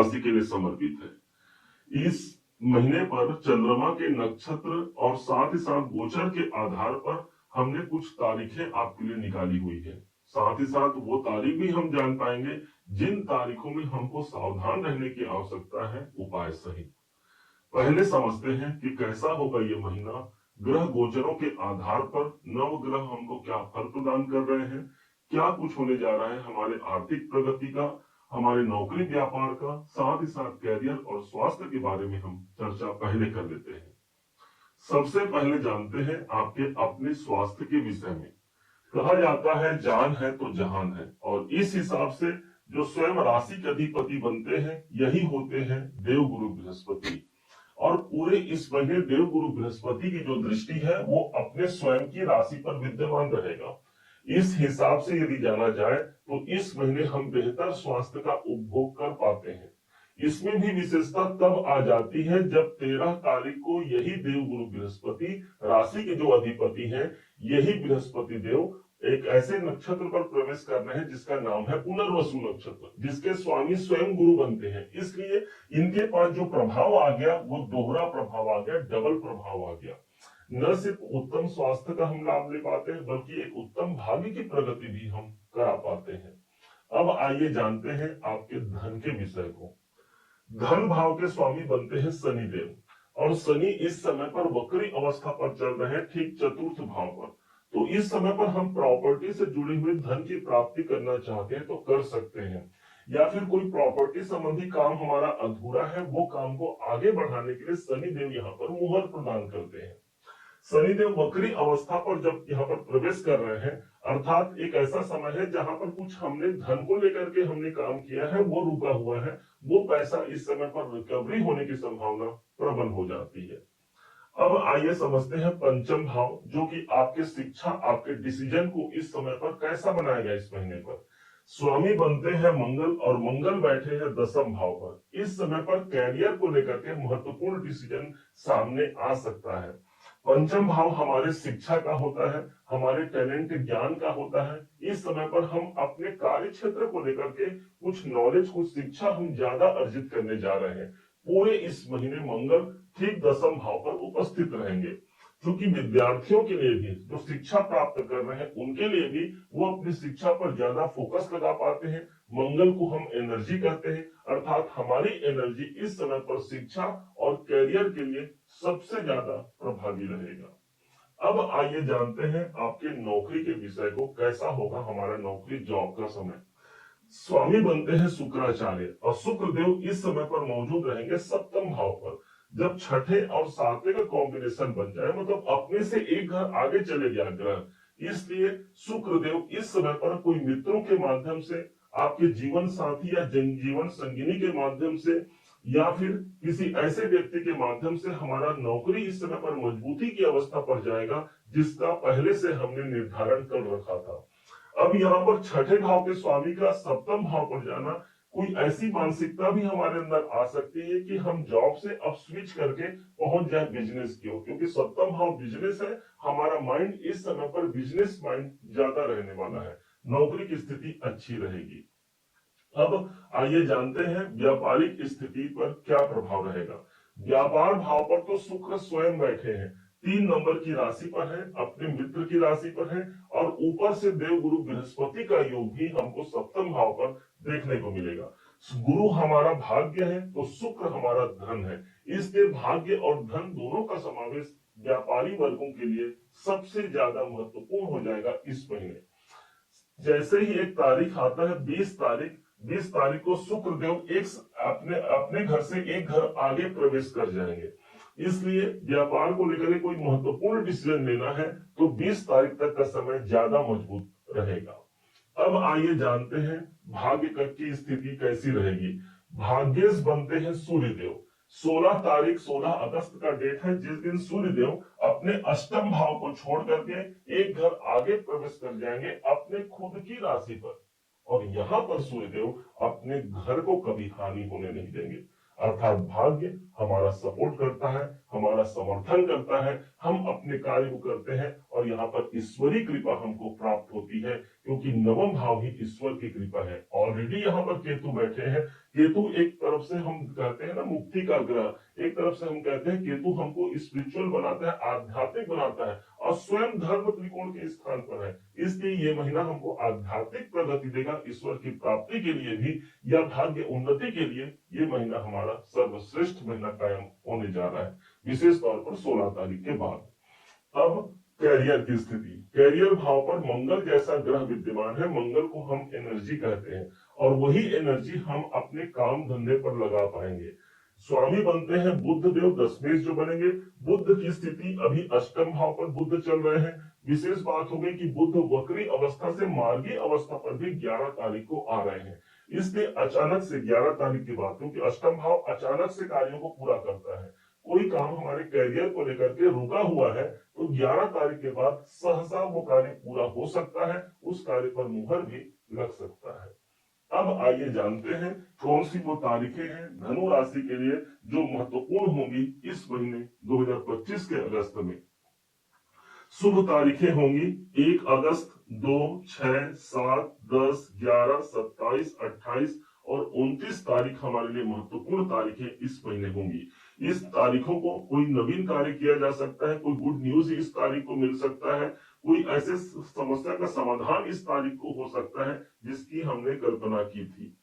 राशि के लिए समर्पित है। इस महीने पर चंद्रमा के नक्षत्र और साथ ही साथ गोचर के आधार पर हमने कुछ तारीखें आपके लिए निकाली हुई है। साथ ही साथ वो तारीख भी हम जान पाएंगे जिन तारीखों में हमको सावधान रहने की आवश्यकता है उपाय सहित। पहले समझते हैं कि कैसा होगा ये महीना। ग्रह गोचरों के आधार पर नव ग्रह हमको क्या फल प्रदान कर रहे हैं, क्या कुछ होने जा रहा है हमारे आर्थिक प्रगति का, हमारे नौकरी व्यापार का, साथ ही साथ कैरियर और स्वास्थ्य के बारे में हम चर्चा पहले कर लेते हैं। सबसे पहले जानते हैं आपके अपने स्वास्थ्य के विषय में। कहा जाता है जान है तो जहान है, और इस हिसाब से जो स्वयं राशि के अधिपति बनते हैं यही होते हैं देवगुरु बृहस्पति। और पूरे इस महीने देवगुरु बृहस्पति की जो दृष्टि है वो अपने स्वयं की राशि पर विद्यमान रहेगा। इस हिसाब से यदि जाना जाए तो इस महीने हम बेहतर स्वास्थ्य का उपभोग कर पाते हैं। इसमें भी विशेषता तब आ जाती है जब 13 तारीख को यही देवगुरु बृहस्पति, राशि के जो अधिपति हैं, यही बृहस्पति देव एक ऐसे नक्षत्र पर प्रवेश कर रहे हैं जिसका नाम है पुनर्वसु नक्षत्र, जिसके स्वामी स्वयं गुरु बनते हैं। इसलिए इनके पास जो प्रभाव आ गया वो दोहरा प्रभाव आ गया, डबल प्रभाव आ गया। न सिर्फ उत्तम स्वास्थ्य का हम लाभ ले पाते हैं बल्कि एक उत्तम भाग्य की प्रगति भी हम करा पाते हैं। अब आइए जानते हैं आपके धन के विषय को। धन भाव के स्वामी बनते हैं शनि देव, और शनि इस समय पर वक्री अवस्था पर चल रहे हैं, ठीक चतुर्थ भाव पर। तो इस समय पर हम प्रॉपर्टी से जुड़े हुए धन की प्राप्ति करना चाहते हैं तो कर सकते हैं, या फिर कोई प्रॉपर्टी संबंधी काम हमारा अधूरा है वो काम को आगे बढ़ाने के लिए शनि देव यहाँ पर मुहर प्रदान करते हैं। शनिदेव वक्री अवस्था पर जब यहाँ पर प्रवेश कर रहे हैं, अर्थात एक ऐसा समय है जहां पर कुछ हमने धन को लेकर के हमने काम किया है वो रुका हुआ है, वो पैसा इस समय पर रिकवरी होने की संभावना प्रबल हो जाती है। अब आइए समझते हैं पंचम भाव, जो कि आपके शिक्षा, आपके डिसीजन को इस समय पर कैसा बनाएगा। इस महीने पर स्वामी बनते हैं मंगल, और मंगल बैठे हैं दसम भाव पर। इस समय पर कैरियर को लेकर के महत्वपूर्ण डिसीजन सामने आ सकता है। पंचम भाव हमारे शिक्षा का होता है, हमारे टैलेंट ज्ञान का होता है। इस समय पर हम अपने कार्य क्षेत्र को लेकर के कुछ नॉलेज, कुछ शिक्षा हम ज्यादा अर्जित करने जा रहे हैं। पूरे इस महीने मंगल ठीक दसम भाव पर उपस्थित रहेंगे, क्योंकि विद्यार्थियों के लिए भी जो शिक्षा प्राप्त कर रहे हैं उनके लिए भी वो अपनी शिक्षा पर ज्यादा फोकस लगा पाते हैं। मंगल को हम एनर्जी कहते हैं, अर्थात हमारी एनर्जी इस समय पर शिक्षा और कैरियर के लिए सबसे ज्यादा प्रभावी रहेगा। अब आइए जानते हैं आपके नौकरी के विषय को, कैसा होगा हमारा नौकरी जॉब का समय। स्वामी बनते हैं शुक्राचार्य, और शुक्र देव इस समय पर मौजूद रहेंगे सप्तम भाव पर। जब छठे और सातवें का कॉम्बिनेशन बन जाए, मतलब अपने से एक घर आगे चले गया ग्रह, इसलिए शुक्र देव इस समय पर कोई मित्रों के माध्यम से, आपके जीवन साथी या जीवन संगिनी के माध्यम से, या फिर किसी ऐसे व्यक्ति के माध्यम से हमारा नौकरी इस समय पर मजबूती की अवस्था पर जाएगा जिसका पहले से हमने निर्धारण कर रखा था। अब यहाँ पर छठे भाव के स्वामी का सप्तम भाव पर जाना, कोई ऐसी मानसिकता भी हमारे अंदर आ सकती है कि हम जॉब से अब स्विच करके पहुंच जाए बिजनेस की ओर, क्योंकि सप्तम भाव बिजनेस है। हमारा माइंड इस समय पर बिजनेस माइंड ज्यादा रहने वाला है, नौकरी की स्थिति अच्छी रहेगी। अब आइए जानते हैं व्यापारिक स्थिति पर क्या प्रभाव रहेगा। व्यापार भाव पर तो शुक्र स्वयं बैठे हैं, 3 नंबर की राशि पर है, अपने मित्र की राशि पर है, और ऊपर से देवगुरु बृहस्पति का योग भी हमको सप्तम भाव पर देखने को मिलेगा। गुरु हमारा भाग्य है तो शुक्र हमारा धन है, इसलिए भाग्य और धन दोनों का समावेश व्यापारी वर्गों के लिए सबसे ज्यादा महत्वपूर्ण हो जाएगा इस महीने। जैसे ही एक तारीख आता है 20 तारीख को शुक्र देव एक अपने घर से एक घर आगे प्रवेश कर जाएंगे। इसलिए व्यापार को लेकर कोई महत्वपूर्ण डिसीजन लेना है तो 20 तारीख तक का समय ज्यादा मजबूत रहेगा। अब आइए जानते हैं भाग्य की स्थिति कैसी रहेगी। भाग्येश बनते हैं सूर्यदेव। 16 अगस्त का डेट है जिस दिन सूर्यदेव अपने अष्टम भाव को छोड़ करके एक घर आगे प्रवेश कर जाएंगे अपने खुद की राशि पर, और यहाँ पर सूर्यदेव अपने घर को कभी हानि होने नहीं देंगे। अर्थात भाग्य हमारा सपोर्ट करता है, हमारा समर्थन करता है, हम अपने कार्य को करते हैं और यहाँ पर ईश्वरीय कृपा हमको प्राप्त होती है, क्योंकि नवम भाव ही ईश्वर की कृपा है। ऑलरेडी यहाँ पर केतु बैठे हैं। केतु एक तरफ से हम कहते हैं ना मुक्ति का ग्रह, एक तरफ से हम कहते हैं केतु हमको स्पिरिचुअल बनाता है, आध्यात्मिक बनाता है, और स्वयं धर्म त्रिकोण के स्थान पर है। इसलिए ये महीना हमको आध्यात्मिक प्रगति देगा, ईश्वर की प्राप्ति के लिए भी या भाग्य उन्नति के लिए ये महीना हमारा सर्वश्रेष्ठ महीना कायम होने जा रहा है, विशेष तौर पर 16 तारीख के बाद। अब कैरियर की स्थिति, कैरियर भाव पर मंगल जैसा ग्रह विद्यमान है। मंगल को हम एनर्जी कहते हैं, और वही एनर्जी हम अपने काम धंधे पर लगा पाएंगे। स्वामी बनते हैं बुध देव, दशमेश जो बनेंगे। बुध की स्थिति अभी अष्टम भाव पर बुध चल रहे हैं। विशेष बात हो गई कि बुध वक्री अवस्था से मार्गी अवस्था पर भी 11 तारीख को आ रहे हैं। इसलिए अचानक से 11 तारीख के बाद, क्योंकि अष्टम भाव अचानक से कार्यों को पूरा करता है, कोई काम हमारे कैरियर को लेकर के रुका हुआ है तो 11 तारीख के बाद सहसा वो कार्य पूरा हो सकता है, उस कार्य पर मुहर भी लग सकता है। अब आइए जानते हैं कौन सी वो तारीखें हैं धनु राशि के लिए जो महत्वपूर्ण होंगी इस महीने 2025 के अगस्त में। शुभ तारीखें होंगी 1 अगस्त, 2, 6, 7, 10, 11, 27, 28 और 29 तारीख हमारे लिए महत्वपूर्ण तारीखें इस महीने होंगी। इस तारीखों को कोई नवीन कार्य किया जा सकता है, कोई गुड न्यूज इस तारीख को मिल सकता है, कोई ऐसे समस्या का समाधान इस तारीख को हो सकता है जिसकी हमने कल्पना की थी।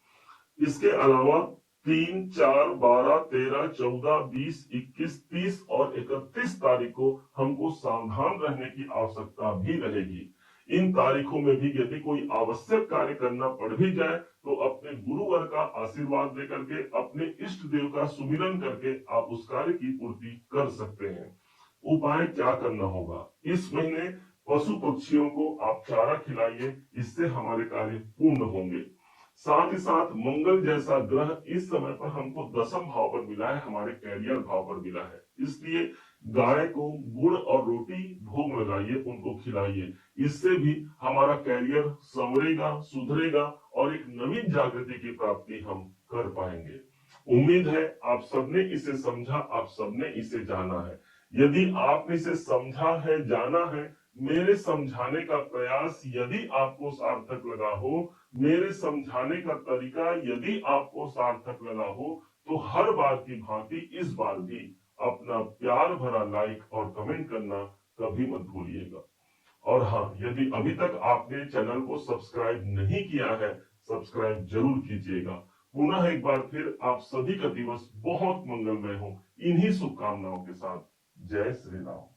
इसके अलावा 3, 4, 12, 13, 14, 20, 21, 30 और 31 तारीख को हमको सावधान रहने की आवश्यकता भी रहेगी। इन तारीखों में भी यदि कोई आवश्यक कार्य करना पड़ भी जाए तो अपने गुरुवर का आशीर्वाद लेकर के, अपने इष्ट देव का सुमिरन करके आप उस कार्य की पूर्ति कर सकते हैं। उपाय क्या करना होगा? इस महीने पशु पक्षियों को आप चारा खिलाइए, इससे हमारे कार्य पूर्ण होंगे। साथ ही साथ मंगल जैसा ग्रह इस समय पर हमको दशम भाव पर मिला है, हमारे कैरियर भाव पर मिला है। इसलिए गाय को गुड़ और रोटी भोग लगाइए, उनको खिलाइए। इससे भी हमारा कैरियर संवरेगा, सुधरेगा और एक नवीन जागृति की प्राप्ति हम कर पाएंगे। उम्मीद है आप सबने इसे समझा, आप सबने इसे जाना है। यदि आपने इसे समझा है, जाना है, मेरे समझाने का प्रयास यदि आपको सार्थक लगा हो, मेरे समझाने का तरीका यदि आपको सार्थक लगा हो, तो हर बार की भांति इस बार भी अपना प्यार भरा लाइक और कमेंट करना कभी मत भूलिएगा। और हाँ, यदि अभी तक आपने चैनल को सब्सक्राइब नहीं किया है, सब्सक्राइब जरूर कीजिएगा। पुनः एक बार फिर आप सभी का दिवस बहुत मंगलमय हो, इन्हीं शुभकामनाओं के साथ। जय श्री राम।